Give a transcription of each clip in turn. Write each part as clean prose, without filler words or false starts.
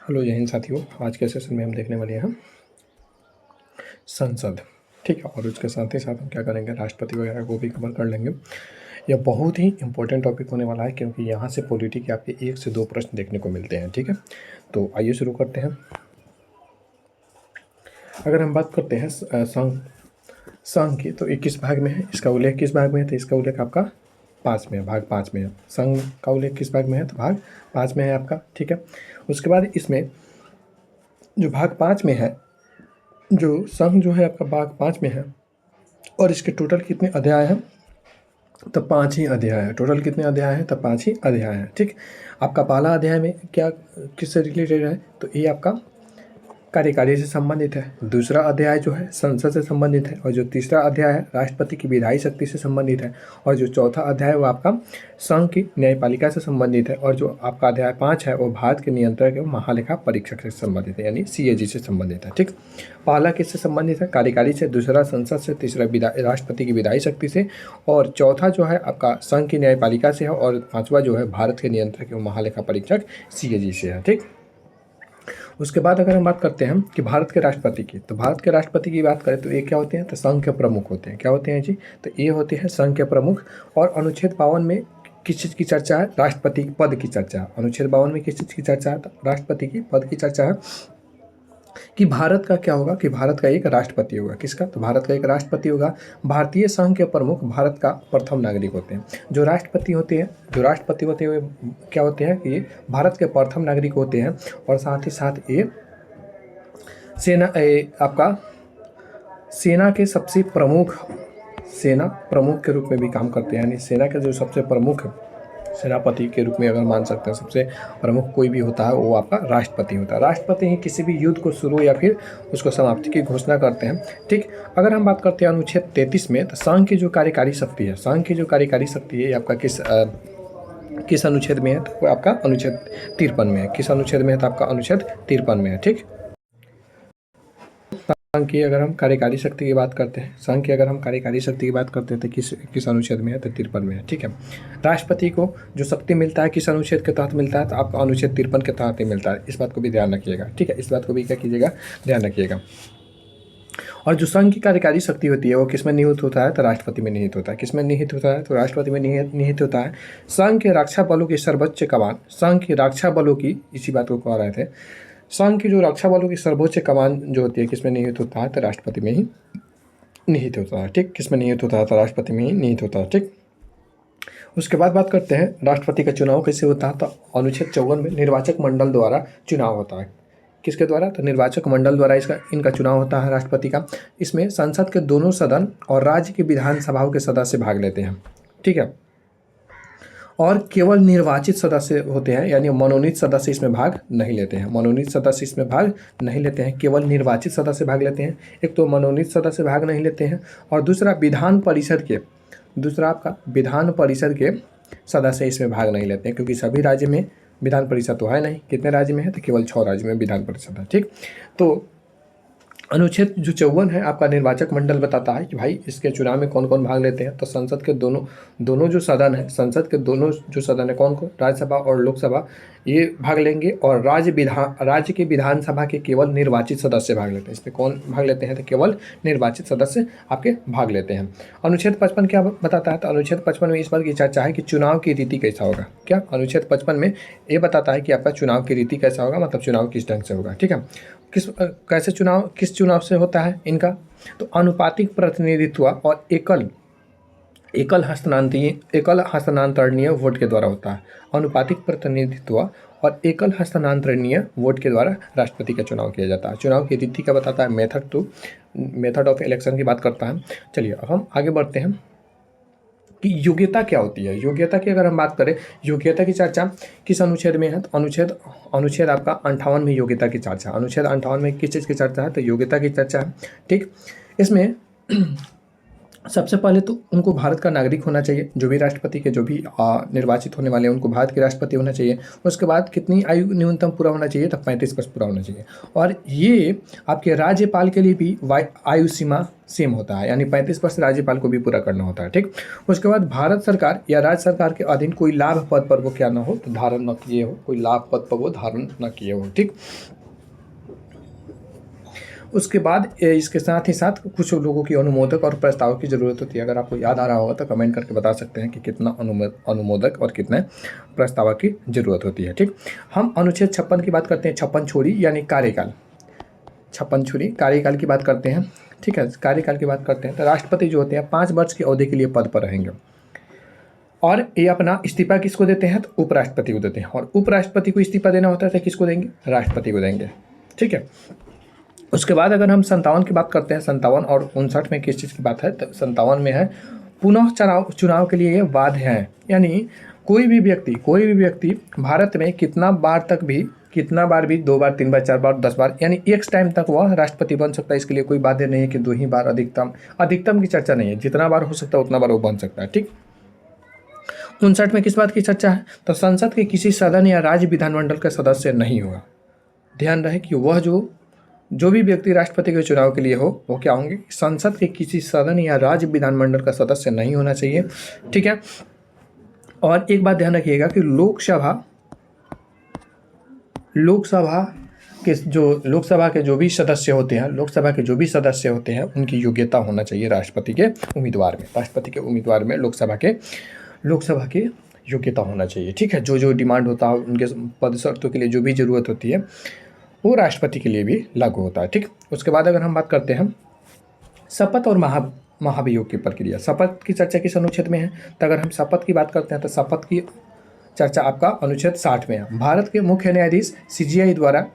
Hello जय हिंद साथियों। आज के सेशन में हम देखने वाले हैं संसद। ठीक है, और उसके साथ ही साथ हम क्या करेंगे, राष्ट्रपति वगैरह को भी कवर कर लेंगे। यह बहुत ही इंपॉर्टेंट टॉपिक होने वाला है क्योंकि यहाँ से पॉलिटी के आपके 1 से 2 प्रश्न देखने को मिलते हैं। ठीक है, तो आइए शुरू करते हैं। अगर हम बात करते हैं संघ की, तो 21 भाग में है। इसका उल्लेख किस भाग में है? तो इसका उल्लेख आपका 5 में है, भाग 5 में है। संघ का उल्लेख किस भाग में है? तो भाग 5 में है आपका। ठीक है, उसके बाद इसमें जो भाग 5 में है, जो संघ जो है आपका भाग 5 में है, और इसके टोटल कितने अध्याय हैं? तो 5 ही अध्याय है। टोटल कितने अध्याय हैं? तो 5 ही अध्याय हैं। ठीक, आपका पहला अध्याय में क्या किससे रिलेटेड है? तो ये आपका कार्यकारिणी से संबंधित है। दूसरा अध्याय जो है संसद से संबंधित है, और जो तीसरा अध्याय है राष्ट्रपति की विधायी शक्ति से संबंधित है, और जो चौथा अध्याय है वो आपका संघ की न्यायपालिका से संबंधित है, और जो आपका अध्याय 5 है वो भारत के नियंत्रक एवं महालेखा परीक्षक से संबंधित है, यानी CAG से संबंधित है। ठीक, पहला किससे संबंधित है? कार्यकारिणी से, दूसरा संसद से, तीसरा राष्ट्रपति की विधायी शक्ति से, और चौथा जो है आपका संघ की न्यायपालिका से है, और पाँचवा जो है भारत के नियंत्रक एवं महालेखा परीक्षक CAG से है। ठीक, उसके बाद अगर हम बात करते हैं कि भारत के राष्ट्रपति की, तो भारत के राष्ट्रपति की बात करें तो ये क्या होते हैं? तो संघ के प्रमुख होते हैं। क्या होते हैं जी? तो ये होते हैं संघ के प्रमुख। और अनुच्छेद 52 में किस चीज़ की चर्चा है? राष्ट्रपति पद की चर्चा है। अनुच्छेद 52 में किस चीज़ की चर्चा है? तो राष्ट्रपति की पद की चर्चा है कि भारत का क्या होगा, कि भारत का एक राष्ट्रपति होगा। किसका? तो भारत का एक राष्ट्रपति होगा। भारतीय संघ के प्रमुख भारत का प्रथम नागरिक होते हैं। जो राष्ट्रपति होते हैं क्या होते हैं कि ये भारत के प्रथम नागरिक होते हैं, और साथ ही साथ ये आपका सेना के सबसे प्रमुख सेना प्रमुख के रूप में भी काम करते हैं। यानी सेना के जो सबसे प्रमुख सेनापति के रूप में अगर मान सकते हैं, सबसे प्रमुख कोई भी होता है वो आपका राष्ट्रपति होता है। राष्ट्रपति ही किसी भी युद्ध को शुरू या फिर उसको समाप्ति की घोषणा करते हैं। ठीक, अगर हम बात करते हैं अनुच्छेद 33 में, तो संघ की जो कार्यकारी शक्ति है, संघ की जो कार्यकारी शक्ति है, ये आपका किस अनुच्छेद में है? तो वो आपका अनुच्छेद 53 में है। किस अनुच्छेद में है? तो आपका अनुच्छेद 53 में है। ठीक, संघ की अगर हम कार्यकारी शक्ति की बात करते हैं, संघ की अगर हम कार्यकारी शक्ति की बात करते हैं तो किस अनुच्छेद में है? तो 53 में है। ठीक है, राष्ट्रपति को जो शक्ति मिलता है किस अनुच्छेद के तहत मिलता है? तो आपका अनुच्छेद 53 के तहत ही मिलता है। इस बात को भी ध्यान रखिएगा। ठीक है, इस बात को भी क्या कीजिएगा, ध्यान रखिएगा। और जो संघ की कार्यकारी शक्ति होती है वो किस में निहित होता है? तो राष्ट्रपति में निहित होता है। किस में निहित होता है? तो राष्ट्रपति में निहित होता है। संघ के रक्षा बलों की सर्वोच्च कमान, संघ की रक्षा बलों की, इसी बात को कह रहे थे, संघ की जो रक्षा बलों की सर्वोच्च कमान जो होती है किसमें निहित होता है? तो राष्ट्रपति में ही निहित होता है। ठीक, किसमें निहित होता है? तो राष्ट्रपति में ही निहित होता है। ठीक, उसके बाद बात करते हैं राष्ट्रपति का चुनाव कैसे होता है। तो अनुच्छेद 54 में निर्वाचक मंडल द्वारा चुनाव होता है। किसके द्वारा? तो निर्वाचक मंडल द्वारा इनका चुनाव होता है राष्ट्रपति का। इसमें संसद के दोनों सदन और राज्य की विधानसभाओं के सदस्य भाग लेते हैं। ठीक है, और केवल निर्वाचित सदस्य होते हैं, यानी मनोनीत सदस्य इसमें भाग नहीं लेते हैं। मनोनीत सदस्य इसमें भाग नहीं लेते हैं, केवल निर्वाचित सदस्य भाग लेते हैं। एक तो मनोनीत सदस्य भाग नहीं लेते हैं, और दूसरा आपका विधान परिषद के सदस्य इसमें भाग नहीं लेते हैं, क्योंकि सभी राज्य में विधान परिषद तो है नहीं। कितने राज्य में है? तो केवल 6 राज्य में विधान परिषद है। ठीक, तो अनुच्छेद जो 54 है आपका निर्वाचक मंडल बताता है कि भाई इसके चुनाव में कौन कौन भाग लेते हैं। तो संसद के दोनों जो सदन है, संसद के दोनों जो सदन है, कौन राज्यसभा और लोकसभा, ये भाग लेंगे, और राज्य के विधानसभा के केवल निर्वाचित सदस्य भाग लेते हैं। इसमें कौन भाग लेते हैं? तो केवल निर्वाचित सदस्य आपके भाग लेते हैं। अनुच्छेद 55 क्या बताता है? तो अनुच्छेद 55 में इस बात की चर्चा है कि चुनाव की रीति कैसा होगा। क्या? अनुच्छेद 55 में ये बताता है कि आपका चुनाव की रीति कैसा होगा, मतलब चुनाव किस ढंग से होगा। ठीक है, किस चुनाव से होता है इनका? तो अनुपातिक प्रतिनिधित्व और एकल हस्तांतरणीय वोट के द्वारा होता है। अनुपातिक प्रतिनिधित्व और एकल हस्तांतरणीय वोट के द्वारा राष्ट्रपति का चुनाव किया जाता है। चुनाव की रीति का बताता है, मेथड ऑफ इलेक्शन की बात करता है। चलिए अब हम आगे बढ़ते हैं कि योग्यता क्या होती है। योग्यता की अगर हम बात करें, योग्यता की चर्चा किस अनुच्छेद में है? तो अनुच्छेद आपका 58 में योग्यता की चर्चा। अनुच्छेद 58 में किस चीज़ की चर्चा है? तो योग्यता की चर्चा है। ठीक, इसमें सबसे पहले तो उनको भारत का नागरिक होना चाहिए, जो भी राष्ट्रपति के जो भी निर्वाचित होने वाले हैं उनको भारत के राष्ट्रपति होना चाहिए। उसके बाद कितनी आयु न्यूनतम पूरा होना चाहिए, तो 35 वर्ष पूरा होना चाहिए। और ये आपके राज्यपाल के लिए भी आयु सीमा सेम होता है, यानी 35 वर्ष राज्यपाल को भी पूरा करना होता है। ठीक, उसके बाद भारत सरकार या राज्य सरकार के अधीन कोई लाभ पद पर वो क्या ना हो, तो धारण न किए हो, कोई लाभ पद पर वो धारण न किए हो। ठीक, उसके बाद इसके साथ ही साथ कुछ लोगों की अनुमोदक और प्रस्ताव की ज़रूरत होती है। अगर आपको याद आ रहा होगा तो कमेंट करके बता सकते हैं कि कितना अनुमोदक और कितने प्रस्ताव की ज़रूरत होती है। ठीक, हम अनुच्छेद 56 की बात करते हैं, 56 छोड़ी यानी कार्यकाल, 56 छोड़ी कार्यकाल की बात करते हैं। ठीक है, कार्यकाल की बात करते हैं तो राष्ट्रपति जो होते हैं 5 वर्ष की अवधि के लिए पद पर रहेंगे, और ये अपना इस्तीफा किसको देते हैं, तो उपराष्ट्रपति को देते हैं। और उपराष्ट्रपति को इस्तीफा देना होता है तो किसको देंगे, राष्ट्रपति को देंगे। ठीक है, उसके बाद अगर हम 57 की बात करते हैं, 57 और 59 में किस चीज़ की बात है, तो 57 में है पुनः चुनाव के लिए ये बाध्य है, यानी कोई भी व्यक्ति भारत में कितना बार भी 2 बार 3 बार 4 बार 10 बार यानी एक टाइम तक वह राष्ट्रपति बन सकता है। इसके लिए कोई बाध्य नहीं है कि 2 ही बार, अधिकतम की चर्चा नहीं है, जितना बार हो सकता है उतना बार वो बन सकता है। ठीक, 59 में किस बात की चर्चा है, तो संसद के किसी सदन या राज्य विधानमंडल का सदस्य नहीं होगा। ध्यान रहे कि वह जो भी व्यक्ति राष्ट्रपति के चुनाव के लिए हो वो क्या होंगे, संसद के किसी सदन या राज्य विधानमंडल का सदस्य नहीं होना चाहिए। ठीक है, और एक बात ध्यान रखिएगा कि लोकसभा के जो भी सदस्य होते हैं उनकी योग्यता होना चाहिए राष्ट्रपति के उम्मीदवार में लोकसभा के योग्यता होना चाहिए। ठीक है, जो डिमांड होता है उनके पद शर्तों के लिए जो भी ज़रूरत होती है वो राष्ट्रपति के लिए भी लागू होता है। ठीक, उसके बाद अगर हम बात करते हैं शपथ और महाभियोग की प्रक्रिया, शपथ की चर्चा किस अनुच्छेद में है, तो अगर हम शपथ की बात करते हैं तो शपथ की चर्चा आपका अनुच्छेद 60 में है। भारत के मुख्य न्यायाधीश CJI द्वारा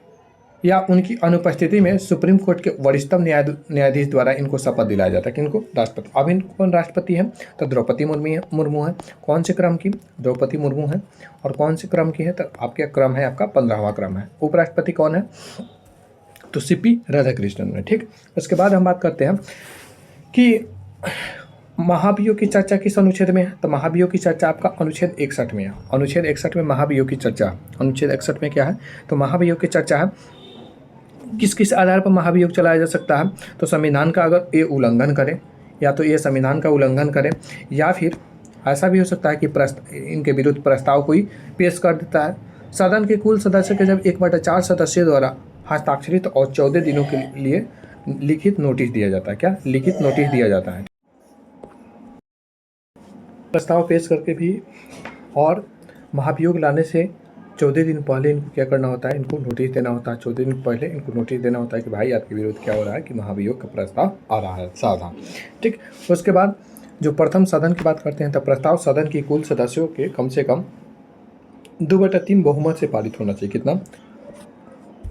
या उनकी अनुपस्थिति में सुप्रीम कोर्ट के वरिष्ठतम न्यायाधीश द्वारा इनको शपथ दिलाया जाता है। किनको, राष्ट्रपति। अब इन कौन राष्ट्रपति है, तो द्रौपदी मुर्मू है। कौन से क्रम की, द्रौपदी मुर्मू है। और कौन से क्रम की है, तो आपका क्रम है आपका 15वां क्रम है। उपराष्ट्रपति कौन है, तो CP राधाकृष्णन है। ठीक, उसके बाद हम बात करते हैं कि महाभियोग की चर्चा किस अनुच्छेद में है, तो महाभियोग की चर्चा आपका अनुच्छेद 61 में है। अनुच्छेद 61 में महाभियोग की चर्चा, अनुच्छेद 61 में क्या है, तो महाभियोग की चर्चा है किस आधार पर महाभियोग चलाया जा सकता है, तो संविधान का अगर ये उल्लंघन करे, या तो ये संविधान का उल्लंघन करे, या फिर ऐसा भी हो सकता है कि इनके विरुद्ध प्रस्ताव कोई पेश कर देता है। सदन के कुल सदस्य के जब 1/4 सदस्यों द्वारा हस्ताक्षरित और 14 दिनों के लिए लिखित नोटिस दिया जाता है। क्या, लिखित नोटिस दिया जाता है प्रस्ताव पेश करके भी, और महाभियोग लाने से 14 दिन पहले इनको क्या करना होता है, इनको नोटिस देना होता है। 14 दिन पहले इनको नोटिस देना होता है कि भाई आपके विरुद्ध क्या हो रहा है, कि महाभियोग का प्रस्ताव आ रहा है, सावधान। ठीक, उसके बाद जो प्रथम सदन की बात करते हैं, तो प्रस्ताव सदन की कुल सदस्यों के कम से कम 2/3 बहुमत से पारित होना चाहिए। कितना,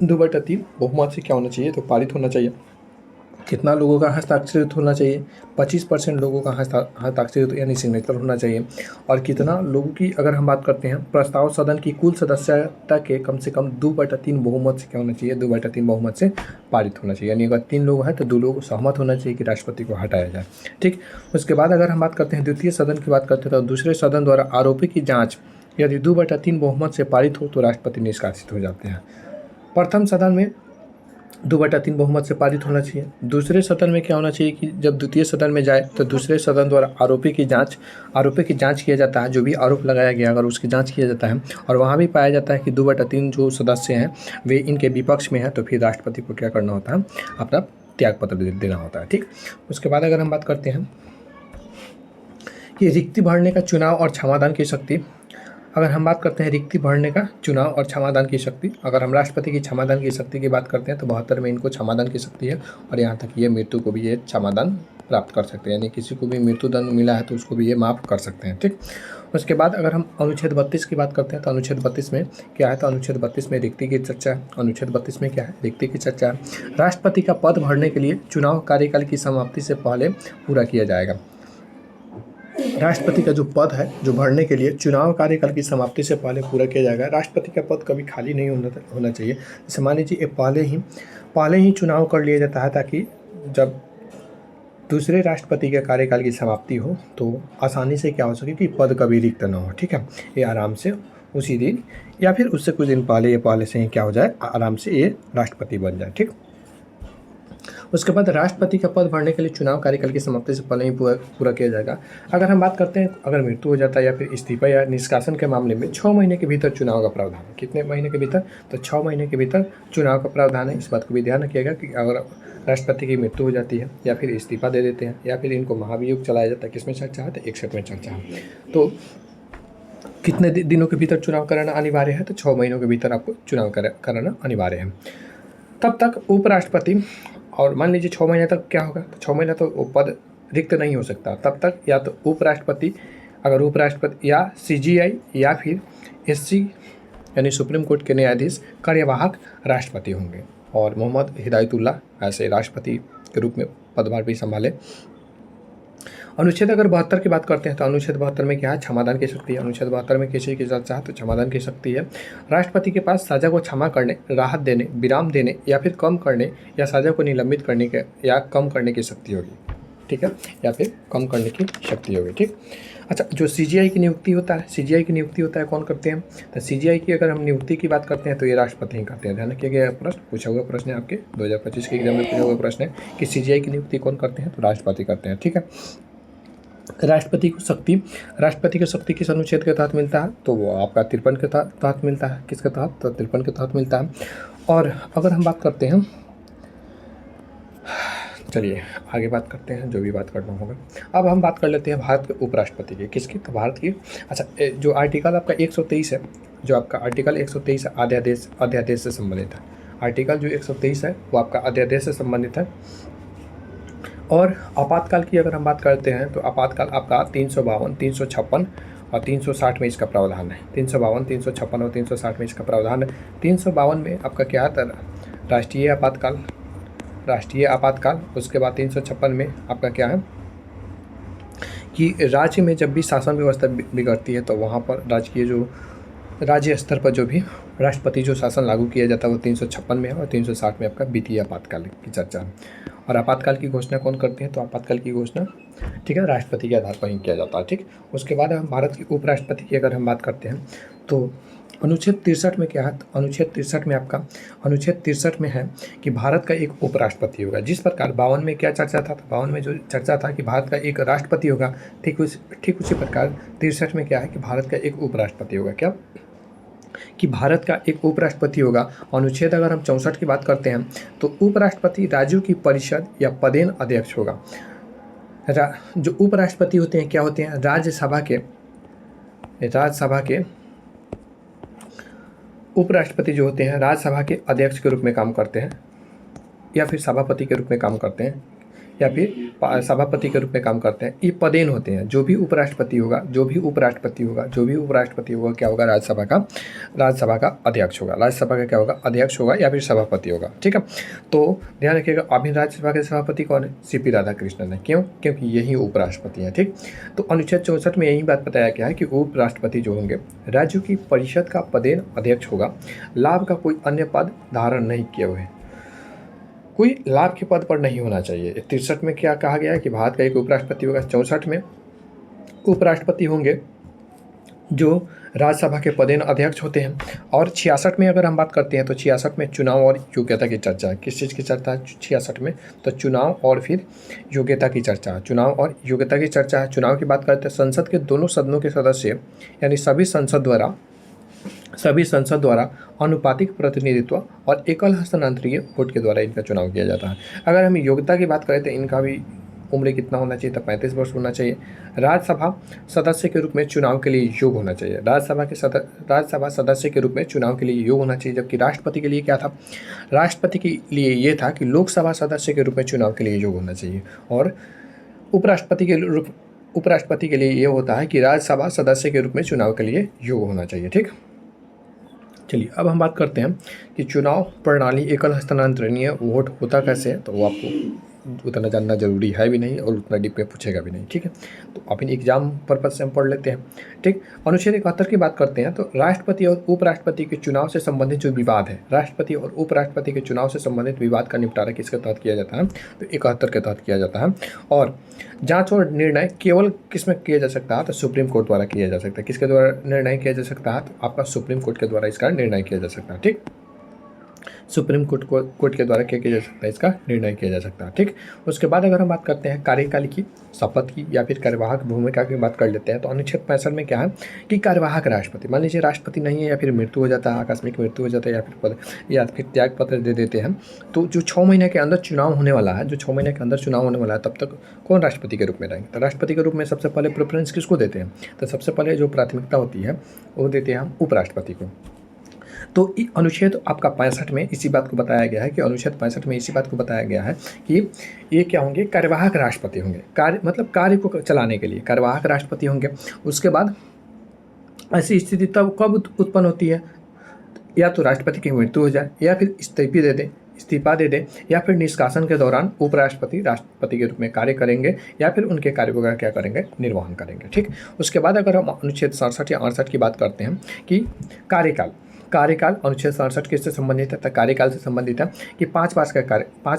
2/3 बहुमत से क्या होना चाहिए, तो पारित होना चाहिए। कितना लोगों का हस्ताक्षरित होना चाहिए, 25% लोगों का हस्ताक्षरित यानी सिग्नेचर होना चाहिए। और कितना लोगों की अगर हम बात करते हैं, प्रस्ताव सदन की कुल सदस्यता के कम से कम 2/3 बहुमत से क्या होना चाहिए, 2/3 बहुमत से पारित होना चाहिए। यानी अगर 3 लोग हैं तो 2 लोग सहमत होना चाहिए कि राष्ट्रपति को हटाया जाए। ठीक, उसके बाद अगर हम बात करते हैं द्वितीय सदन की बात करते हैं, तो दूसरे सदन द्वारा आरोपी की जाँच यदि 2/3 बहुमत से पारित हो तो राष्ट्रपति निष्कासित हो जाते हैं। प्रथम सदन में 2/3 बहुमत से पारित होना चाहिए। दूसरे सदन में क्या होना चाहिए कि जब द्वितीय सदन में जाए तो दूसरे सदन द्वारा आरोपी की जांच किया जाता है। जो भी आरोप लगाया गया अगर उसकी जांच किया जाता है और वहाँ भी पाया जाता है कि 2/3 जो सदस्य हैं वे इनके विपक्ष में हैं, तो फिर राष्ट्रपति को क्या करना होता है, अपना त्यागपत्र देना होता है। ठीक, उसके बाद अगर हम बात करते हैं कि रिक्ति भरने का चुनाव और क्षमादान की शक्ति, अगर हम बात करते हैं रिक्ति भरने का चुनाव और क्षमादान की शक्ति, अगर हम राष्ट्रपति की क्षमादान की शक्ति की बात करते हैं तो 72 में इनको क्षमादान की शक्ति है। और यहाँ तक ये मृत्यु को भी ये क्षमादान प्राप्त कर सकते हैं, यानी किसी को भी मृत्युदंड मिला है तो उसको भी ये माफ़ कर सकते हैं। ठीक, उसके बाद अगर हम अनुच्छेद 32 की बात करते हैं तो अनुच्छेद 32 में क्या है, तो अनुच्छेद 32 में रिक्ति की चर्चा है। अनुच्छेद 32 में क्या है, रिक्ति की चर्चा है। राष्ट्रपति का पद भरने के लिए चुनाव कार्यकाल की समाप्ति से पहले पूरा किया जाएगा। राष्ट्रपति का जो पद है जो भरने के लिए चुनाव कार्यकाल की समाप्ति से पहले पूरा किया जाएगा। राष्ट्रपति का पद कभी खाली नहीं होना चाहिए। जैसे मान लीजिए पहले ही चुनाव कर लिया जाता है, ताकि जब दूसरे राष्ट्रपति के कार्यकाल की समाप्ति हो तो आसानी से क्या हो सके कि पद कभी रिक्त ना हो, ठीक है, ये आराम से उसी दिन या फिर उससे कुछ दिन पहले या पहले से ही क्या हो जाए, आराम से ये राष्ट्रपति बन जाए, ठीक। उसके बाद राष्ट्रपति का पद भरने के लिए चुनाव कार्यकाल की समाप्ति से पहले ही पूरा किया जाएगा। अगर हम बात करते हैं अगर मृत्यु हो जाता है या फिर इस्तीफा या निष्कासन के मामले में 6 महीने के भीतर चुनाव का प्रावधान है। कितने महीने के भीतर? तो 6 महीने के भीतर चुनाव का प्रावधान है। इस बात को भी ध्यान रखिएगा कि अगर राष्ट्रपति की मृत्यु हो जाती है या फिर इस्तीफा दे देते हैं या फिर इनको महाभियोग चलाया जाता है, किसमें चर्चा है? तो 61 में चर्चा है। तो कितने दिनों के भीतर चुनाव कराना अनिवार्य है? तो 6 महीनों के भीतर आपको चुनाव कराना अनिवार्य है। तब तक उपराष्ट्रपति, और मान लीजिए 6 महीने तक क्या होगा, तो 6 महीने तो वो पद रिक्त नहीं हो सकता। तब तक या तो उपराष्ट्रपति, अगर उपराष्ट्रपति या CGI या फिर SC यानी सुप्रीम कोर्ट के न्यायाधीश कार्यवाहक राष्ट्रपति होंगे, और मोहम्मद हिदायतुल्लाह ऐसे राष्ट्रपति के रूप में पदभार भी संभाले। अनुच्छेद अगर 72 की बात करते हैं तो अनुच्छेद 72 में क्या है? क्षमादान की शक्ति है। अनुच्छेद 72 में किसी की चर्चा है तो क्षमादान की शक्ति है। राष्ट्रपति के पास सजा को क्षमा करने, राहत देने, विराम देने या फिर कम करने या सजा को निलंबित करने के या कम करने की शक्ति होगी, ठीक है, या फिर कम करने की शक्ति होगी, ठीक। अच्छा, जो CGI की नियुक्ति होता है, CGI की नियुक्ति होता है कौन करते हैं? तो CGI की अगर हम नियुक्ति की बात करते हैं तो ये राष्ट्रपति ही करते हैं। ध्यान रखिएगा, प्रश्न पूछा हुआ प्रश्न है आपके 2025 के एग्जाम में पूछा हुआ प्रश्न है कि CGI की नियुक्ति कौन करते हैं? तो राष्ट्रपति करते हैं, ठीक है। राष्ट्रपति को शक्ति किस अनुच्छेद के तहत मिलता है? तो वो आपका 53 के तहत मिलता है। किसके तहत? तो 53 के तहत मिलता है। और अगर हम बात करते हैं, चलिए आगे बात करते हैं, जो भी बात करना होगा। अब हम बात कर लेते हैं भारत के उपराष्ट्रपति की। किसकी? तो भारत की। अच्छा, जो आर्टिकल आपका 123 है, जो आपका आर्टिकल 123 है, अध्यादेश से संबंधित है। आर्टिकल जो 123 है वो आपका अध्यादेश से संबंधित है। और आपातकाल की अगर हम बात करते हैं तो आपातकाल आपका 352, 356 और 360 में इसका प्रावधान है। 352, 356 और 360 में इसका प्रावधान है। 352 में आपका क्या है? राष्ट्रीय आपातकाल। उसके बाद 356 में आपका क्या है कि राज्य में जब भी शासन व्यवस्था बिगड़ती है तो वहाँ पर राज्य स्तर पर जो भी राष्ट्रपति जो शासन लागू किया जाता है वो 356 में है, और 360 में आपका वित्तीय आपातकाल की चर्चा है। और आपातकाल की घोषणा कौन करते हैं? तो आपातकाल की घोषणा, ठीक है, राष्ट्रपति के आधार पर ही किया जाता है, ठीक। उसके बाद हम भारत के उपराष्ट्रपति की अगर हम बात करते हैं तो अनुच्छेद 63 में क्या है? अनुच्छेद 63 में आपका अनुच्छेद 63 में है कि भारत का एक उपराष्ट्रपति होगा। जिस प्रकार 52 में क्या चर्चा था? 52 में जो चर्चा था कि भारत का एक राष्ट्रपति होगा, ठीक उसी प्रकार 63 में क्या है कि भारत का एक उपराष्ट्रपति होगा। क्या? कि भारत का एक उपराष्ट्रपति होगा। अनुच्छेद अगर हम 64 की बात करते हैं तो उपराष्ट्रपति राज्यों की परिषद या पदेन अध्यक्ष होगा। जो उपराष्ट्रपति होते हैं क्या होते हैं? राज्यसभा के उपराष्ट्रपति जो होते हैं राज्यसभा के अध्यक्ष के रूप में काम करते हैं, या फिर सभापति के रूप में काम करते हैं, या फिर सभापति के रूप में काम करते हैं। ये पदेन होते हैं। जो भी उपराष्ट्रपति होगा क्या होगा? राज्यसभा का अध्यक्ष होगा। राज्यसभा का क्या होगा? अध्यक्ष होगा या फिर सभापति होगा, ठीक है। तो ध्यान रखिएगा, अभी राज्यसभा के सभापति कौन है? CP राधाकृष्णन है। क्यों? क्योंकि यही उपराष्ट्रपति हैं, ठीक। तो अनुच्छेद 64 में यही बात बताया गया है कि उपराष्ट्रपति जो होंगे राज्यों की परिषद का पदेन अध्यक्ष होगा। लाभ का कोई अन्य पद धारण नहीं किए हुए, कोई लाभ के पद पर नहीं होना चाहिए। 63 में क्या कहा गया है कि भारत का एक उपराष्ट्रपति होगा। 64 में उपराष्ट्रपति होंगे जो राज्यसभा के पदेन अध्यक्ष होते हैं। और 66 में अगर हम बात करते हैं तो 66 में चुनाव और योग्यता की चर्चा है। किस चीज़ की चर्चा है 66 में? तो चुनाव और फिर योग्यता की चर्चा है। चुनाव और योग्यता की चर्चा है। चुनाव की बात करते हैं, संसद के दोनों सदनों के सदस्य यानी सभी संसद द्वारा अनुपातिक प्रतिनिधित्व और एकल हस्तांतरणीय वोट के द्वारा इनका चुनाव किया जाता है। अगर हम योग्यता की बात करें तो इनका भी उम्र कितना होना चाहिए? तो 35 वर्ष होना चाहिए। राज्यसभा सदस्य के रूप में चुनाव के लिए योग्य होना चाहिए। राज्यसभा सदस्य के रूप में चुनाव के लिए योग्य होना चाहिए। जबकि राष्ट्रपति के लिए क्या था? राष्ट्रपति के लिए ये था कि लोकसभा सदस्य के रूप में चुनाव के लिए योग्य होना चाहिए। और उपराष्ट्रपति के लिए ये होता है कि राज्यसभा सदस्य के रूप में चुनाव के लिए योग्य होना चाहिए, ठीक। चलिए अब हम बात करते हैं कि चुनाव प्रणाली एकल हस्तांतरणीय वोट होता कैसे है, तो वो आपको उतना जानना जरूरी है भी नहीं और उतना डीप में पूछेगा भी नहीं, ठीक है। तो अपनी एग्जाम पर्पज से हम पढ़ लेते हैं, ठीक। अनुच्छेद 71 की बात करते हैं तो राष्ट्रपति और उपराष्ट्रपति के चुनाव से संबंधित जो विवाद है, राष्ट्रपति और उपराष्ट्रपति के चुनाव से संबंधित विवाद का निपटारा किसके तहत किया जाता है, तो 71 के तहत किया जाता है। और जांच और निर्णय केवल किस में किया जा सकता है, तो सुप्रीम कोर्ट द्वारा किया जा सकता है। किसके द्वारा निर्णय किया जा सकता है, तो आपका सुप्रीम कोर्ट के द्वारा इसका निर्णय किया जा सकता है, ठीक। सुप्रीम कोर्ट के द्वारा क्या किया जा सकता है, इसका निर्णय किया जा सकता है, ठीक। उसके बाद अगर हम बात करते हैं कार्यकाल की, शपथ की या फिर कार्यवाहक भूमिका की बात कर लेते हैं, तो अनुच्छेद 65 में क्या है कि कार्यवाहक राष्ट्रपति, मान लीजिए राष्ट्रपति नहीं है या फिर मृत्यु हो जाता है, आकस्मिक मृत्यु हो जाता है या फिर त्याग पत्र दे देते हैं, तो जो 6 महीने के अंदर चुनाव होने वाला है, जो 6 महीने के अंदर चुनाव होने वाला है, तब तक कौन राष्ट्रपति के रूप में रहेंगे, तो राष्ट्रपति के रूप में सबसे पहले प्रेफरेंस किसको देते हैं, तो सबसे पहले जो प्राथमिकता होती है वो देते हैं हम उपराष्ट्रपति को। तो अनुच्छेद आपका 65 में इसी बात को बताया गया है कि अनुच्छेद 65 में इसी बात को बताया गया है कि ये क्या होंगे, कार्यवाहक राष्ट्रपति होंगे, कार्य मतलब कार्य को चलाने के लिए कार्यवाहक राष्ट्रपति होंगे। उसके बाद ऐसी स्थिति तब कब उत्पन्न होती है, या तो राष्ट्रपति की मृत्यु हो जाए या फिर इस्तीफा दे दें या फिर निष्कासन के दौरान उपराष्ट्रपति राष्ट्रपति के रूप में कार्य करेंगे या फिर उनके कार्यों का क्या करेंगे, निर्वहन करेंगे, ठीक। उसके बाद अगर हम अनुच्छेद 67 या 68 की बात करते हैं कि कार्यकाल अनुच्छेद 67 किससे संबंधित है, तो कार्यकाल से संबंधित है कि 5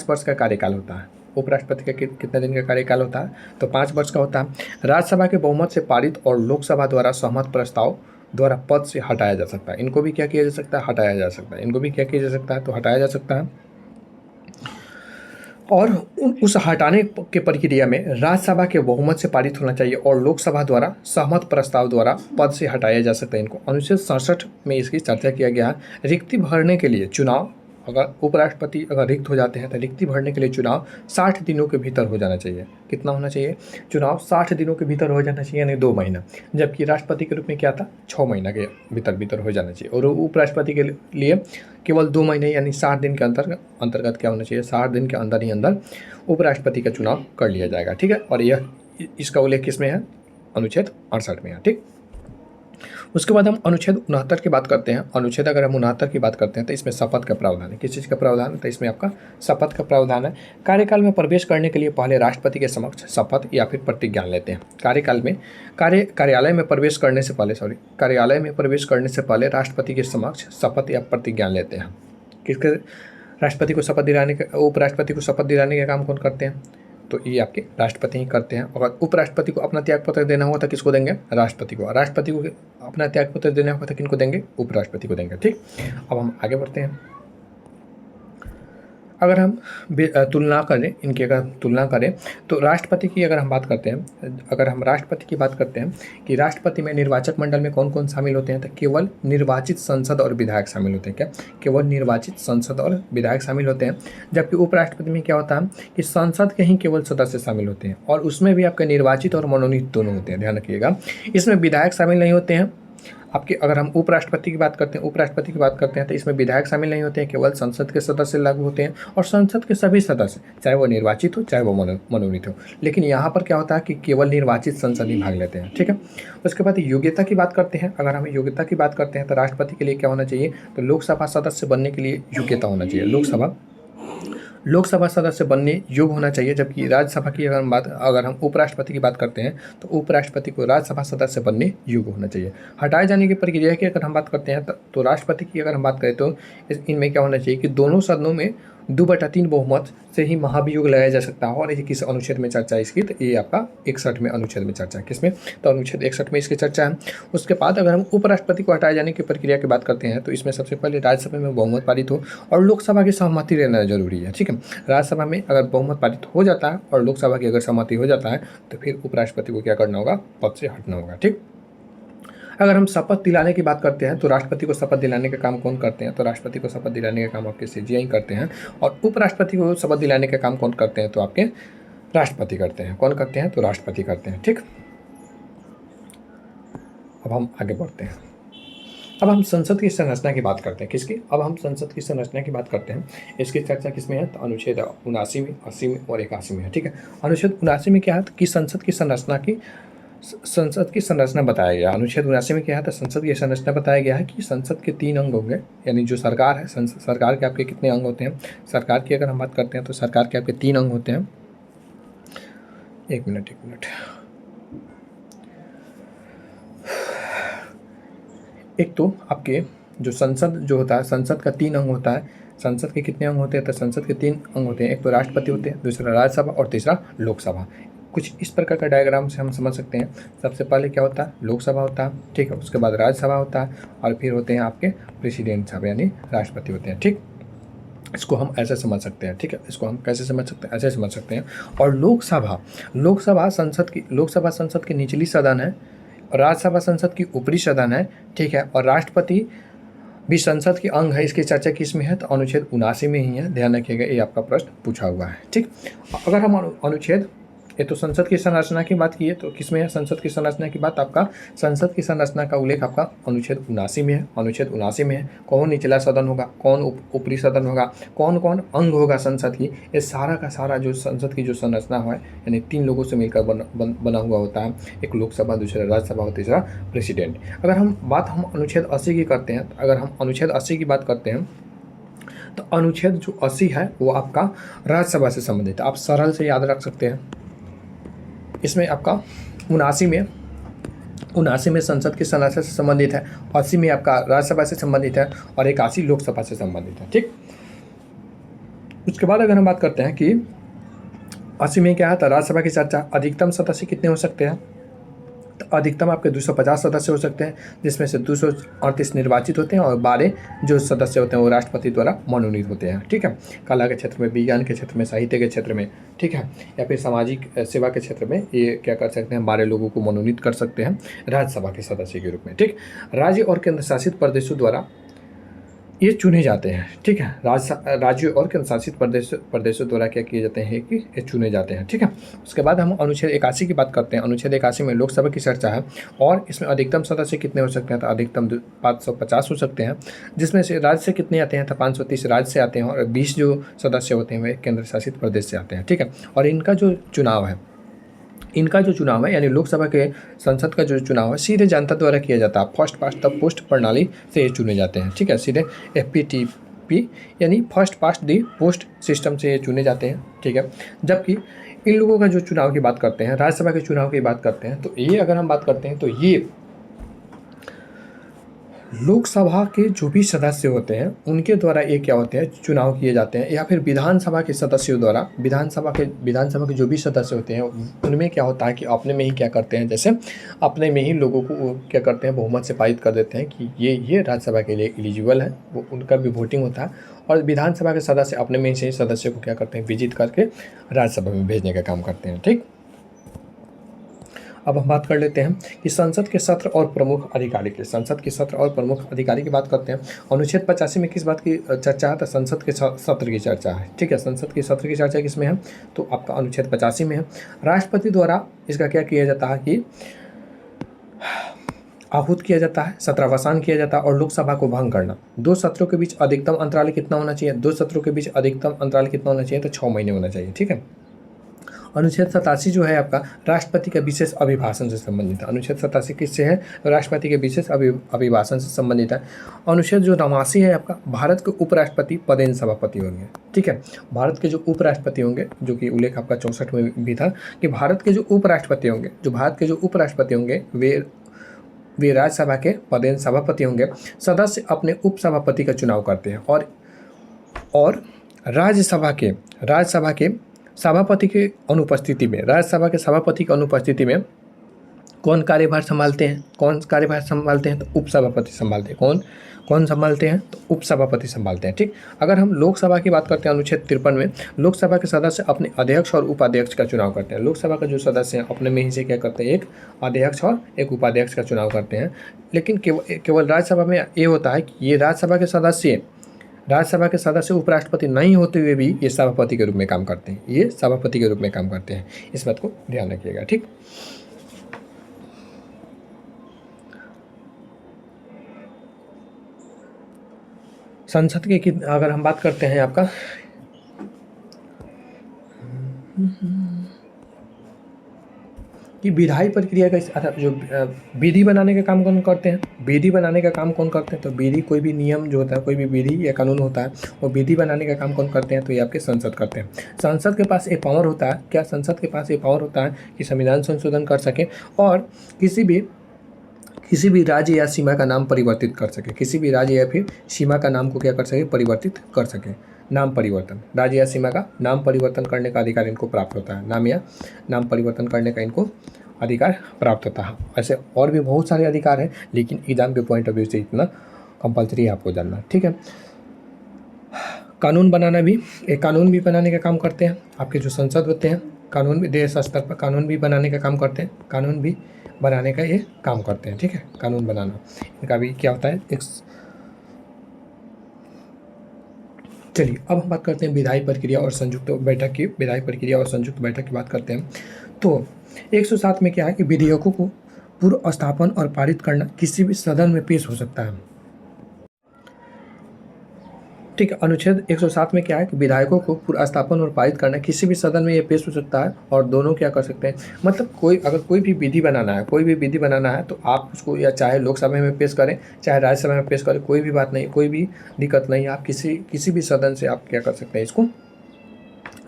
वर्ष का कार्यकाल होता है। उपराष्ट्रपति का कितने दिन का कार्यकाल होता है, तो 5 वर्ष का होता है। राज्यसभा के बहुमत से पारित और लोकसभा द्वारा सहमत प्रस्ताव द्वारा पद से हटाया जा सकता है। इनको भी क्या किया जा सकता है, हटाया जा सकता है। इनको भी क्या किया जा सकता है, तो हटाया जा सकता है। और उस हटाने के प्रक्रिया में राज्यसभा के बहुमत से पारित होना चाहिए और लोकसभा द्वारा सहमत प्रस्ताव द्वारा पद से हटाया जा सकता है। इनको अनुच्छेद 67 में इसकी चर्चा किया गया है। रिक्ति भरने के लिए चुनाव, अगर उपराष्ट्रपति अगर रिक्त हो जाते हैं तो रिक्ति भरने के लिए चुनाव 60 दिनों के भीतर हो जाना चाहिए। कितना होना चाहिए, चुनाव 60 दिनों के भीतर हो जाना चाहिए, यानी 2 महीना। जबकि राष्ट्रपति के रूप में क्या था, 6 महीना के भीतर हो जाना चाहिए। और उपराष्ट्रपति के लिए केवल 2 महीने यानी 60 दिन के अंतर्गत क्या होना चाहिए, 60 दिन के अंदर ही अंदर उपराष्ट्रपति का चुनाव कर लिया जाएगा, ठीक है। और यह इसका उल्लेख किस में है, अनुच्छेद 68 में है, ठीक। उसके बाद हम अनुच्छेद 69 की बात करते हैं। अनुच्छेद अगर हम 69 की बात करते हैं तो इसमें शपथ का प्रावधान है। किस चीज़ का प्रावधान है, तो इसमें आपका शपथ का प्रावधान है। कार्यकाल में प्रवेश करने के लिए पहले राष्ट्रपति के समक्ष शपथ या फिर प्रतिज्ञान लेते हैं। कार्यालय में प्रवेश करने से पहले राष्ट्रपति के समक्ष शपथ या प्रतिज्ञान लेते हैं। किसके, राष्ट्रपति को शपथ दिलाने का, उपराष्ट्रपति को शपथ दिलाने का काम कौन करते हैं, तो ये आपके राष्ट्रपति ही करते हैं। अगर उपराष्ट्रपति को अपना त्यागपत्र देना होगा तो किसको देंगे, राष्ट्रपति को। राष्ट्रपति को अपना त्यागपत्र देना होगा तो किनको देंगे, उपराष्ट्रपति को देंगे, ठीक। अब हम आगे बढ़ते हैं। अगर हम तुलना करें तो राष्ट्रपति की अगर हम बात करते हैं, अगर हम राष्ट्रपति की बात करते हैं कि राष्ट्रपति में निर्वाचक मंडल में कौन कौन शामिल होते हैं, तो केवल निर्वाचित संसद और विधायक शामिल होते हैं। क्या, केवल निर्वाचित संसद और विधायक शामिल होते हैं। जबकि उपराष्ट्रपति में क्या होता है कि संसद के ही केवल सदस्य शामिल होते हैं और उसमें भी आपके निर्वाचित और मनोनीत दोनों होते हैं, ध्यान रखिएगा। इसमें विधायक शामिल नहीं होते हैं आपके। अगर हम उपराष्ट्रपति की बात करते हैं तो इसमें विधायक शामिल नहीं होते हैं, केवल संसद के सदस्य लागू होते हैं और संसद के सभी सदस्य, चाहे वो निर्वाचित हो चाहे वो मनोनीत हो। लेकिन यहाँ पर क्या होता है कि केवल निर्वाचित संसद ही भाग लेते हैं, ठीक है। उसके बाद योग्यता की बात करते हैं। अगर हम योग्यता की बात करते हैं तो राष्ट्रपति के लिए क्या होना चाहिए, तो लोकसभा सदस्य बनने के लिए योग्यता होना चाहिए, लोकसभा सदस्य बनने योग्य होना चाहिए। जबकि राज्यसभा की अगर हम उपराष्ट्रपति की बात करते हैं तो उपराष्ट्रपति को राज्यसभा सदस्य बनने योग्य होना चाहिए। हटाए जाने की प्रक्रिया की अगर हम बात करते हैं तो राष्ट्रपति की अगर हम बात करें तो इनमें क्या होना चाहिए कि दोनों सदनों में 2/3 बहुमत से ही महाभियोग लगाया जा सकता है। और ये किस अनुच्छेद में चर्चा है इसकी, तो ये आपका 61 में अनुच्छेद में चर्चा है। किसमें, तो अनुच्छेद 61 में इसकी चर्चा है। उसके बाद अगर हम उपराष्ट्रपति को हटाए जाने की प्रक्रिया की बात करते हैं तो इसमें सबसे पहले राज्यसभा में बहुमत पारित हो और लोकसभा की सहमति रहना जरूरी है, ठीक है। राज्यसभा में अगर बहुमत पारित हो जाता है और लोकसभा की अगर सहमति हो जाता है तो फिर उपराष्ट्रपति को क्या करना होगा, पद से हटना होगा, ठीक। अगर हम शपथ दिलाने की बात करते हैं तो राष्ट्रपति को शपथ दिलाने का काम कौन करते हैं, तो राष्ट्रपति को शपथ दिलाने का काम आपके सीजीआई करते हैं। और उपराष्ट्रपति को शपथ दिलाने का काम कौन करते हैं, तो आपके राष्ट्रपति करते हैं। कौन करते हैं, तो राष्ट्रपति करते हैं, ठीक। अब हम आगे बढ़ते हैं। अब हम संसद की संरचना की बात करते हैं। किसकी, अब हम संसद की संरचना की बात करते हैं। इसकी चर्चा किसमें है, तो अनुच्छेद 79 में, 80 में और 81 में है, ठीक है। अनुच्छेद 79 में क्या है कि संसद की संरचना की संसद की संरचना बताया गया। अनुच्छेद 79 में क्या है, तो संसद की संरचना बताया गया है कि संसद के 3 अंग होंगे, यानी जो सरकार है, सरकार के आपके कितने अंग होते हैं। सरकार की अगर हम बात करते हैं तो सरकार के आपके 3 अंग होते हैं। एक मिनट। एक तो आपके जो संसद जो होता है, संसद का 3 अंग होता है। संसद के कितने अंग होते हैं, तो संसद के 3 अंग होते हैं। एक तो राष्ट्रपति होते हैं, दूसरा राज्यसभा और तीसरा लोकसभा। कुछ इस प्रकार का डायग्राम से हम समझ सकते हैं। सबसे पहले क्या होता है, लोकसभा होता है, ठीक है। उसके बाद राज्यसभा होता है और फिर होते हैं आपके प्रेसिडेंट साहब, यानी राष्ट्रपति होते हैं, ठीक। इसको हम ऐसे समझ सकते हैं, ठीक है। इसको हम कैसे समझ सकते हैं, ऐसे समझ सकते हैं। और लोकसभा संसद की निचली सदन है, और राज्यसभा संसद की ऊपरी सदन है, ठीक है। और राष्ट्रपति भी संसद के अंग है। इसकी चर्चा किस में है, तो अनुच्छेद 79 में ही है, ध्यान रखिएगा, ये आपका प्रश्न पूछा हुआ है, ठीक। अगर हम अनुच्छेद, ये तो संसद की संरचना की बात की है, तो किस में है संसद की संरचना की बात, आपका संसद की संरचना का उल्लेख आपका अनुच्छेद 79 में है। अनुच्छेद 79 में है कौन निचला सदन होगा, कौन ऊपरी सदन होगा, कौन कौन अंग होगा संसद की, ये सारा का सारा जो संसद की जो संरचना है, यानी 3 लोगों से मिलकर बना हुआ होता है। एक लोकसभा, दूसरा राज्यसभा और तीसरा प्रेसिडेंट। अगर हम अनुच्छेद 80 की करते हैं, अगर हम अनुच्छेद 80 की बात करते हैं, तो अनुच्छेद जो 80 है वो आपका राज्यसभा से संबंधित है। आप सरल से याद रख सकते हैं। इसमें आपका 79 में संसद की संरचना से संबंधित है, 80 में आपका राज्यसभा से संबंधित है और 81 लोकसभा से संबंधित है, ठीक। उसके बाद अगर हम बात करते हैं कि 80 में क्या है, तो राज्यसभा की चर्चा, अधिकतम सदस्य कितने हो सकते हैं, तो अधिकतम आपके 250 सदस्य हो सकते हैं, जिसमें से 238 निर्वाचित होते हैं और 12 जो सदस्य होते हैं वो राष्ट्रपति द्वारा मनोनीत होते हैं, ठीक है। कला के क्षेत्र में, विज्ञान के क्षेत्र में, साहित्य के क्षेत्र में, ठीक है, या फिर सामाजिक सेवा के क्षेत्र में ये क्या कर सकते हैं, 12 लोगों को मनोनीत कर सकते हैं राज्यसभा के सदस्य के रूप में, ठीक। राज्य और केंद्र शासित प्रदेशों द्वारा ये चुने जाते हैं, ठीक है। राज्यों और केंद्र शासित प्रदेशों द्वारा क्या किए जाते हैं कि ये चुने जाते हैं, ठीक है। उसके बाद हम अनुच्छेद 81 की बात करते हैं। अनुच्छेद 81 में लोकसभा की चर्चा है और इसमें अधिकतम सदस्य कितने हो सकते हैं, तो अधिकतम 550 हो सकते हैं, जिसमें से राज्य से कितने आते हैं, तो 530 राज्य से आते हैं और 20 जो सदस्य होते हैं वे केंद्र शासित प्रदेश से आते हैं, ठीक है। और इनका जो चुनाव है, यानी लोकसभा के संसद का जो चुनाव है, सीधे जनता द्वारा किया जाता है। फर्स्ट पास्ट द पोस्ट प्रणाली से ये चुने जाते हैं, ठीक है। सीधे FPTP यानी first past the post system से ये चुने जाते हैं, ठीक है। जबकि इन लोगों का जो चुनाव की बात करते हैं, राज्यसभा के चुनाव की बात करते हैं, तो ये अगर हम बात करते हैं तो ये लोकसभा के जो भी सदस्य होते हैं उनके द्वारा ये क्या होते हैं, चुनाव किए जाते हैं, या फिर विधानसभा के सदस्यों द्वारा, विधानसभा के जो भी सदस्य होते हैं उनमें क्या होता है कि अपने में ही क्या करते हैं, जैसे अपने में ही लोगों को क्या करते हैं, बहुमत से पारित कर देते हैं कि ये राज्यसभा के लिए एलिजिबल है, वो उनका भी वोटिंग होता है। और विधानसभा के सदस्य अपने में से ही सदस्य को क्या करते हैं, विजित करके राज्यसभा में भेजने का काम करते हैं, ठीक। अब हम बात कर लेते हैं कि संसद के सत्र और प्रमुख अधिकारी की बात करते हैं। अनुच्छेद 85 में किस बात की चर्चा है, तो संसद के सत्र की चर्चा है, ठीक है। संसद के सत्र की चर्चा किस में है, तो आपका अनुच्छेद 85 में है। राष्ट्रपति द्वारा इसका क्या किया जाता है कि आहूत किया जाता है, सत्रावसान किया जाता है, और लोकसभा को भंग करना। 2 सत्रों के बीच अधिकतम अंतराल कितना होना चाहिए, 2 सत्रों के बीच अधिकतम अंतराल कितना होना चाहिए, तो 6 महीने होना चाहिए, ठीक है। अनुच्छेद 87 जो है आपका राष्ट्रपति के विशेष अभिभाषण से संबंधित है। अनुच्छेद 87 किससे है, राष्ट्रपति के विशेष अभिभाषण से संबंधित है। अनुच्छेद जो 89 है आपका भारत के उपराष्ट्रपति पदेन सभापति होंगे, ठीक है। भारत के जो उपराष्ट्रपति होंगे, जो कि उल्लेख आपका 64 में भी था कि भारत के जो उपराष्ट्रपति होंगे वे राज्यसभा के पदेन सभापति होंगे। सदस्य अपने उपसभापति का चुनाव करते हैं और राज्यसभा के सभापति के अनुपस्थिति में, राज्यसभा के सभापति की अनुपस्थिति में कौन कार्यभार संभालते हैं, तो उपसभापति संभालते हैं। कौन संभालते हैं, तो उपसभापति संभालते हैं, ठीक। अगर हम लोकसभा की बात करते हैं, अनुच्छेद 53 में लोकसभा के सदस्य अपने अध्यक्ष और उपाध्यक्ष का चुनाव करते हैं। लोकसभा का जो सदस्य हैं अपने में ही से क्या करते हैं, एक अध्यक्ष और एक उपाध्यक्ष का चुनाव करते हैं। लेकिन केवल राज्यसभा में ये होता है कि ये राज्यसभा के सदस्य उपराष्ट्रपति नहीं होते हुए भी ये सभापति के रूप में काम करते हैं, इस बात को ध्यान रखिएगा, ठीक। संसद के अगर हम बात करते हैं आपका कि विधायी प्रक्रिया का अच्छा जो विधि बनाने का काम कौन करते हैं, विधि बनाने का काम कौन करते हैं, तो विधि कोई भी नियम जो होता है, कोई भी विधि या कानून होता है, वो विधि बनाने का काम कौन करते हैं, तो ये आपके संसद करते हैं। संसद के पास एक पावर होता है, क्या संसद के पास ये पावर होता है कि संविधान संशोधन कर सके और किसी भी राज्य या सीमा का नाम परिवर्तित कर सके, किसी भी राज्य या फिर सीमा का नाम को क्या कर सके, परिवर्तित कर सके। नाम परिवर्तन, राज्य या सीमा का नाम परिवर्तन करने का अधिकार इनको प्राप्त होता है, नाम या नाम परिवर्तन करने का इनको अधिकार प्राप्त होता है। ऐसे और भी बहुत सारे अधिकार हैं, लेकिन एग्जाम के पॉइंट ऑफ व्यू से इतना कंपलसरी है आपको जानना, ठीक है। कानून बनाना भी, एक कानून भी बनाने का काम करते हैं आपके जो संसद होते हैं, कानून भी देश स्तर पर कानून भी बनाने का काम करते हैं, कानून भी बनाने का ये काम करते हैं, ठीक है। कानून बनाना इनका भी क्या होता है, एक चलिए अब हम बात करते हैं विधायी प्रक्रिया और संयुक्त बैठक की। विधायी प्रक्रिया और संयुक्त बैठक की बात करते हैं तो 107 में क्या है कि विधेयकों को पूर्व स्थापन और पारित करना किसी भी सदन में पेश हो सकता है, ठीक है। अनुच्छेद 107 में क्या है कि विधायकों को पूर्व स्थापन और पारित करना किसी भी सदन में ये पेश हो सकता है और दोनों क्या कर सकते हैं, मतलब अगर कोई भी विधि बनाना है तो आप उसको या चाहे लोकसभा में पेश करें चाहे राज्यसभा में पेश करें, कोई भी बात नहीं, कोई भी दिक्कत नहीं, आप किसी भी सदन से आप क्या कर सकते हैं, इसको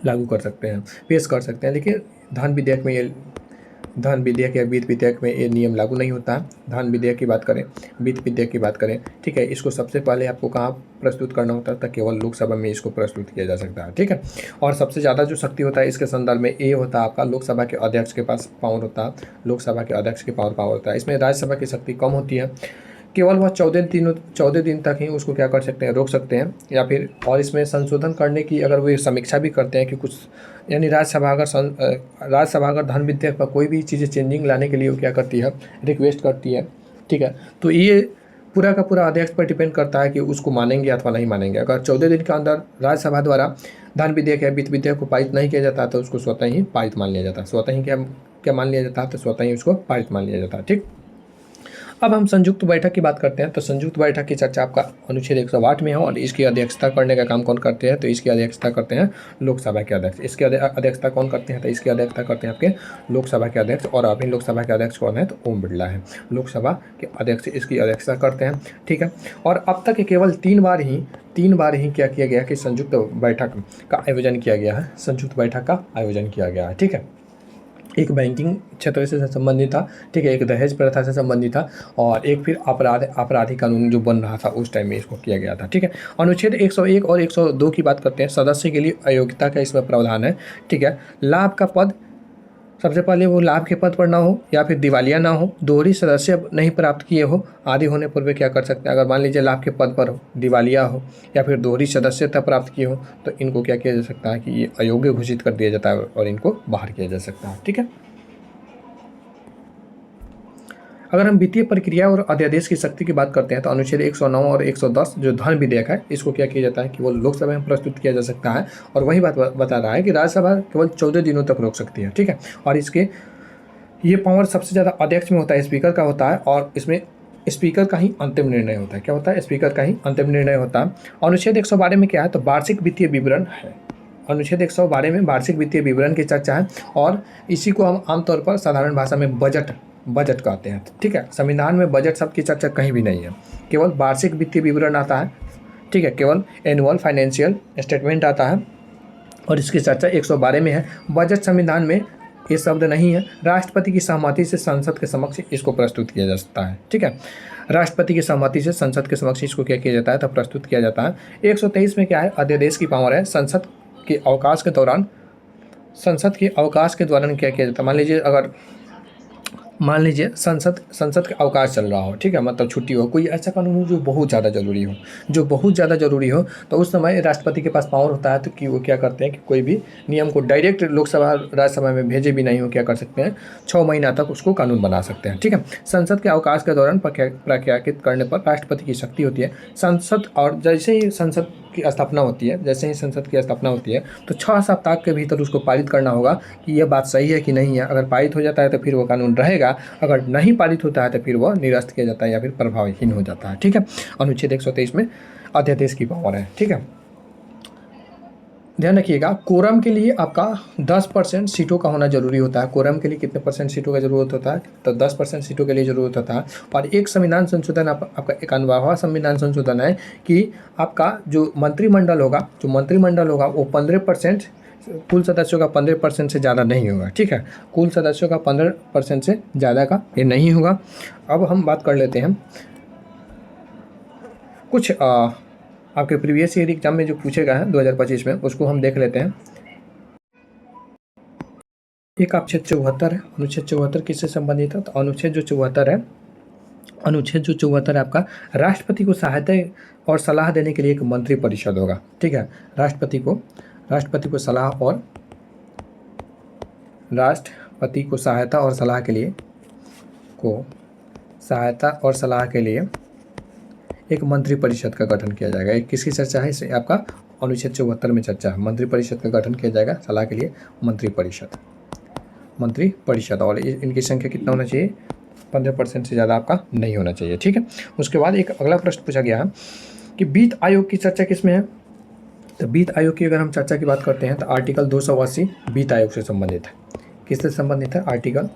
लागू कर सकते हैं, पेश कर सकते हैं। लेकिन धन विधेयक या वित्त विधेयक में ये नियम लागू नहीं होता है। धन विधेयक की बात करें, वित्त विधेयक की बात करें, ठीक है, इसको सबसे पहले आपको कहाँ प्रस्तुत करना होता है, तो केवल लोकसभा में इसको प्रस्तुत किया जा सकता है, ठीक है। और सबसे ज़्यादा जो शक्ति होता है इसके संदर्भ में ये होता है आपका लोकसभा के अध्यक्ष के पास पावर होता है, लोकसभा के अध्यक्ष के पावर होता है। इसमें राज्यसभा की शक्ति कम होती है, केवल वह 14 दिन तक ही उसको क्या कर सकते हैं, रोक सकते हैं या फिर, और इसमें संशोधन करने की अगर वो समीक्षा भी करते हैं कि कुछ, यानी राज्यसभा अगर धन विधेयक पर कोई भी चीज़ें चेंजिंग लाने के लिए वो क्या करती है, रिक्वेस्ट करती है, ठीक है। तो ये पूरा का पूरा अध्यक्ष पर डिपेंड करता है कि उसको मानेंगे अथवा नहीं मानेंगे। अगर 14 दिन के अंदर राज्यसभा द्वारा धन विधेयक या वित्त विधेयक को पारित नहीं किया जाता तो उसको स्वतः ही पारित मान लिया जाता है, स्वतः ही क्या मान लिया जाता है, तो स्वतः ही उसको पारित मान लिया जाता है, ठीक। अब हम संयुक्त बैठक की बात करते हैं तो संयुक्त बैठक की चर्चा आपका अनुच्छेद 108 में है और इसकी अध्यक्षता करने का काम कौन करते हैं, तो इसकी अध्यक्षता करते हैं लोकसभा के अध्यक्ष। इसकी अध्यक्षता कौन करते हैं, तो इसकी अध्यक्षता करते हैं आपके लोकसभा के अध्यक्ष, और अभी लोकसभा के अध्यक्ष कौन है, तो ओम बिरला है, लोकसभा के अध्यक्ष इसकी अध्यक्षता करते हैं, ठीक है। और अब तक केवल 3 बार ही क्या किया गया कि संयुक्त बैठक का आयोजन किया गया है, संयुक्त बैठक का आयोजन किया गया है, ठीक है। एक बैंकिंग क्षेत्र से संबंधित था, ठीक है, एक दहेज प्रथा से संबंधित था, और एक फिर आपराधिक कानून जो बन रहा था उस टाइम में इसको किया गया था, ठीक है। अनुच्छेद 101 और 102 की बात करते हैं, सदस्य के लिए अयोग्यता का इसमें प्रावधान है, ठीक है। लाभ का पद, सबसे पहले वो लाभ के पद पर ना हो या फिर दिवालिया ना हो, दोहरी सदस्य नहीं प्राप्त किए हो, आदि होने पर वे क्या कर सकते हैं, अगर मान लीजिए लाभ के पद पर हो, दिवालिया हो या फिर दोहरी सदस्यता प्राप्त किए हो, तो इनको क्या किया जा सकता है कि ये अयोग्य घोषित कर दिया जाता है और इनको बाहर किया जा सकता है, ठीक है। अगर हम वित्तीय प्रक्रिया और अध्यादेश की शक्ति की बात करते हैं तो अनुच्छेद 109 और 110 जो धन विधेयक है इसको क्या किया जाता है कि वो लोकसभा में प्रस्तुत किया जा सकता है, और वही बात बता रहा है कि राज्यसभा केवल 14 दिनों तक रोक सकती है, ठीक है। और इसके ये पावर सबसे ज़्यादा अध्यक्ष में होता है, स्पीकर का होता है, और इसमें स्पीकर का ही अंतिम निर्णय होता है। क्या होता है, स्पीकर का ही अंतिम निर्णय होता है। अनुच्छेद 112 में क्या है, तो वार्षिक वित्तीय विवरण है, अनुच्छेद 112 में वार्षिक वित्तीय विवरण की चर्चा है, और इसी को हम आमतौर पर साधारण भाषा में बजट कहते हैं, ठीक है। संविधान में बजट शब्द की चर्चा कहीं भी नहीं है, केवल वार्षिक वित्तीय विवरण आता है, ठीक है, केवल एनुअल फाइनेंशियल स्टेटमेंट आता है, और इसकी चर्चा 112 में है। बजट संविधान में ये शब्द नहीं है। राष्ट्रपति की सहमति से संसद के समक्ष इसको प्रस्तुत किया जा सकता है, ठीक है। राष्ट्रपति की सहमति से संसद के समक्ष इसको क्या किया जाता है, तो प्रस्तुत किया जाता है। 123 में क्या है, अध्यादेश की पावर है, संसद के अवकाश के दौरान क्या किया जाता है, मान लीजिए संसद का अवकाश चल रहा हो, ठीक है, मतलब छुट्टी हो, कोई ऐसा कानून हो जो बहुत ज़्यादा ज़रूरी हो, तो उस समय राष्ट्रपति के पास पावर होता है तो कि वो क्या करते हैं कि कोई भी नियम को डायरेक्ट लोकसभा राज्यसभा में भेजे भी नहीं हो, क्या कर सकते हैं, 6 महीना तक उसको कानून बना सकते हैं, ठीक है। संसद के अवकाश के दौरान प्रख्यापित करने पर राष्ट्रपति की शक्ति होती है। संसद और जैसे ही संसद की स्थापना होती है तो 6 सप्ताह के भीतर उसको पारित करना होगा कि यह बात सही है कि नहीं है। अगर पारित हो जाता है तो फिर वो कानून रहेगा, अगर नहीं पारित होता है तो फिर वह निरस्त किया जाता है या फिर प्रभावहीन हो जाता है, ठीक है। अनुच्छेद 123 में अध्यादेश की पावर है, ठीक है। ध्यान रखिएगा, कोरम के लिए आपका 10% सीटों का होना जरूरी होता है। कोरम के लिए कितने परसेंट सीटों का जरूरत होता है? तो 10% सीटों के लिए जरूरत होता है। और एक संविधान संशोधन आपका 91वां संविधान संशोधन है कि आपका जो मंत्रिमंडल होगा वो 15% कुल सदस्यों का 15% से ज़्यादा नहीं होगा। ठीक है, कुल सदस्यों का 15% से ज़्यादा का ये नहीं होगा। अब हम बात कर लेते हैं कुछ आपके प्रीवियस ईयर एग्जाम में जो पूछेगा है 2025 में, उसको हम देख लेते हैं। एक अनुच्छेद 74 है। अनुच्छेद 74 किससे संबंधित है? तो अनुच्छेद जो 74 है आपका राष्ट्रपति को सहायता और सलाह देने के लिए एक मंत्री परिषद होगा। ठीक है, राष्ट्रपति को सहायता और सलाह के लिए एक मंत्री परिषद का गठन किया जाएगा। एक किसकी चर्चा है? इसे आपका अनुच्छेद 74 में चर्चा है। मंत्री परिषद का गठन किया जाएगा सलाह के लिए मंत्री परिषद और इनकी संख्या कितना होना चाहिए? 15% से ज़्यादा आपका नहीं होना चाहिए। ठीक है, उसके बाद एक अगला प्रश्न पूछा गया है कि वित्त आयोग की चर्चा किस में है? तो वित्त आयोग की अगर हम चर्चा की बात करते हैं तो आर्टिकल 280 वित्त आयोग से संबंधित है। किससे संबंधित है? आर्टिकल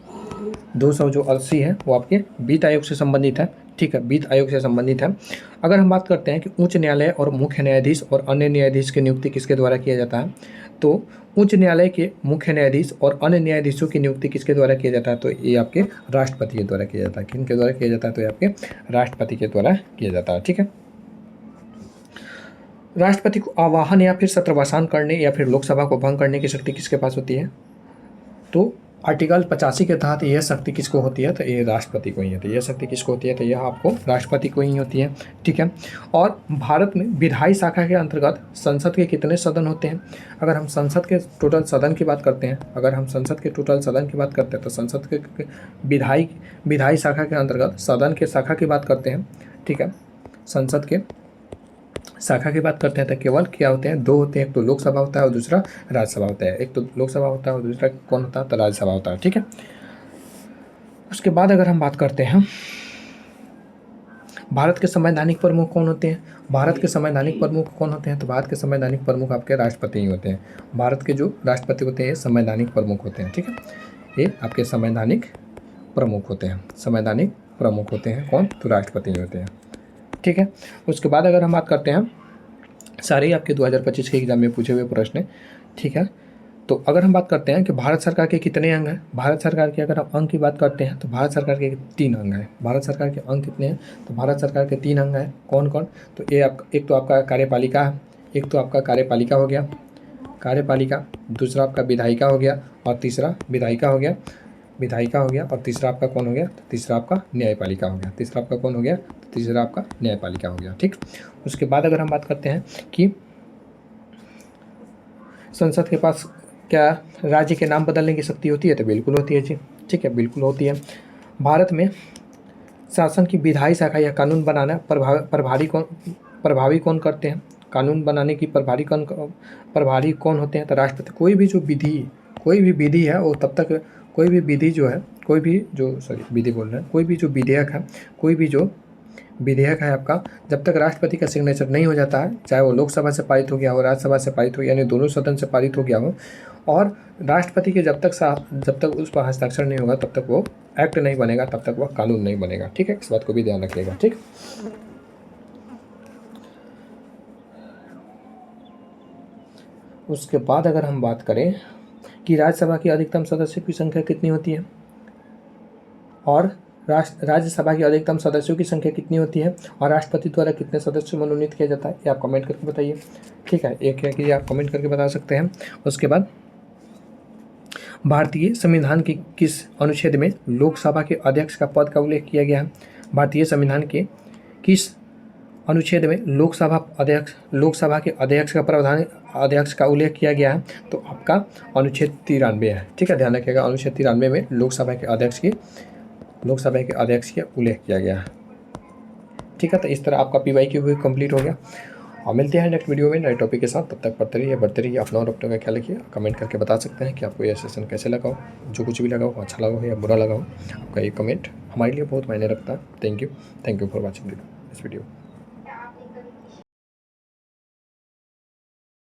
280 है वो आपके वित्त आयोग से संबंधित है। ठीक है, वित्त आयोग से संबंधित है। अगर हम बात करते हैं कि उच्च न्यायालय और मुख्य न्यायाधीश और अन्य न्यायाधीश की नियुक्ति किसके द्वारा किया जाता है? तो उच्च न्यायालय के मुख्य न्यायाधीश और अन्य न्यायाधीशों की नियुक्ति किसके द्वारा किया जाता है? तो ये आपके राष्ट्रपति के द्वारा किया जाता है। किनके द्वारा किया जाता है? तो ये आपके राष्ट्रपति के द्वारा किया जाता है। ठीक है, राष्ट्रपति को आवाहन या फिर सत्रवसान करने या फिर लोकसभा को भंग करने की शक्ति किसके पास होती है? तो आर्टिकल 85 के तहत यह शक्ति किसको होती है? तो ये राष्ट्रपति को ही होती है। यह शक्ति किसको होती है? तो यह आपको राष्ट्रपति को ही होती है। ठीक है, और भारत में विधायी शाखा के अंतर्गत संसद के कितने सदन होते हैं? अगर हम संसद के टोटल सदन की बात करते हैं तो संसद के विधायी शाखा के अंतर्गत सदन के शाखा की बात करते हैं। ठीक है, संसद के शाखा की बात करते हैं तो केवल क्या होते हैं? 2 होते हैं। एक तो लोकसभा होता है और दूसरा राज्यसभा होता है। एक तो लोकसभा होता है और दूसरा कौन होता है? तो राज्यसभा होता है। ठीक है, उसके बाद अगर हम बात करते हैं भारत के संवैधानिक प्रमुख कौन होते हैं? तो भारत के संवैधानिक प्रमुख आपके राष्ट्रपति ही होते हैं। भारत के जो राष्ट्रपति होते हैं संवैधानिक प्रमुख होते हैं। ठीक है, ये आपके संवैधानिक प्रमुख होते हैं। कौन? तो राष्ट्रपति ही होते हैं। ठीक है, उसके बाद अगर हम बात करते हैं सारे आपके 2025 के एग्जाम में पूछे हुए प्रश्न हैं। ठीक है, तो अगर हम बात करते हैं कि भारत सरकार के कितने अंग हैं? भारत सरकार के अगर हम अंग की बात करते हैं तो भारत सरकार के 3 अंग हैं। भारत सरकार के अंग कितने हैं? तो भारत सरकार के 3 अंग हैं। कौन कौन? तो एक तो आपका कार्यपालिका है, कार्यपालिका हो गया, दूसरा आपका विधायिका हो गया और तीसरा विधायिका हो गया और तीसरा आपका कौन हो गया? तो तीसरा आपका न्यायपालिका हो गया। तीसरा आपका न्यायपालिका हो गया। ठीक, उसके बाद अगर हम बात करते हैं कि संसद के पास क्या राज्य के नाम बदलने की शक्ति होती है? तो बिल्कुल होती है जी। ठीक है, बिल्कुल होती है। भारत में शासन की विधायी शाखा या कानून बनाना प्रभावी कौन करते हैं? कानून बनाने की प्रभारी कौन होते हैं? तो राष्ट्रपति। कोई भी विधि है वो तब तक कोई भी विधेयक है आपका जब तक राष्ट्रपति का सिग्नेचर नहीं हो जाता है, चाहे वो लोकसभा से पारित हो गया हो, राज्यसभा से पारित हो, यानी दोनों सदन से पारित हो गया हो, और राष्ट्रपति के जब तक उस पर हस्ताक्षर नहीं होगा तब तक वो एक्ट नहीं बनेगा, तब तक वह कानून नहीं बनेगा। ठीक है, इस बात को भी ध्यान रखिएगा। ठीक, उसके बाद अगर हम बात करें कि राज्यसभा की अधिकतम सदस्यों की संख्या कितनी होती है और राज्यसभा की अधिकतम सदस्यों की संख्या कितनी होती है और राष्ट्रपति द्वारा कितने सदस्य मनोनीत किया जाता है? ये आप कमेंट करके बताइए। ठीक है, एक है कि आप कमेंट करके बता सकते हैं। उसके बाद भारतीय संविधान के किस अनुच्छेद में लोकसभा के अध्यक्ष का पद का उल्लेख किया गया है? भारतीय संविधान के किस अनुच्छेद में लोकसभा के अध्यक्ष का उल्लेख किया गया है? तो आपका अनुच्छेद 93 है। ठीक है, ध्यान रखिएगा, अनुच्छेद 93 में लोकसभा के अध्यक्ष का उल्लेख किया गया है। ठीक है, तो इस तरह आपका PYQ भी कंप्लीट हो गया और मिलते हैं नेक्स्ट वीडियो में नए टॉपिक के साथ। तब तक पढ़ते रहिए, बढ़ते रहिए, अपना और अपनों का ख्याल रखिए। कमेंट करके बता सकते हैं कि आपको यह सेशन कैसे लगा हो, जो कुछ भी लगा हो, अच्छा लगा हो या बुरा लगा हो। आपका ये कमेंट हमारे लिए बहुत मायने रखता है। Thank you for watching this video.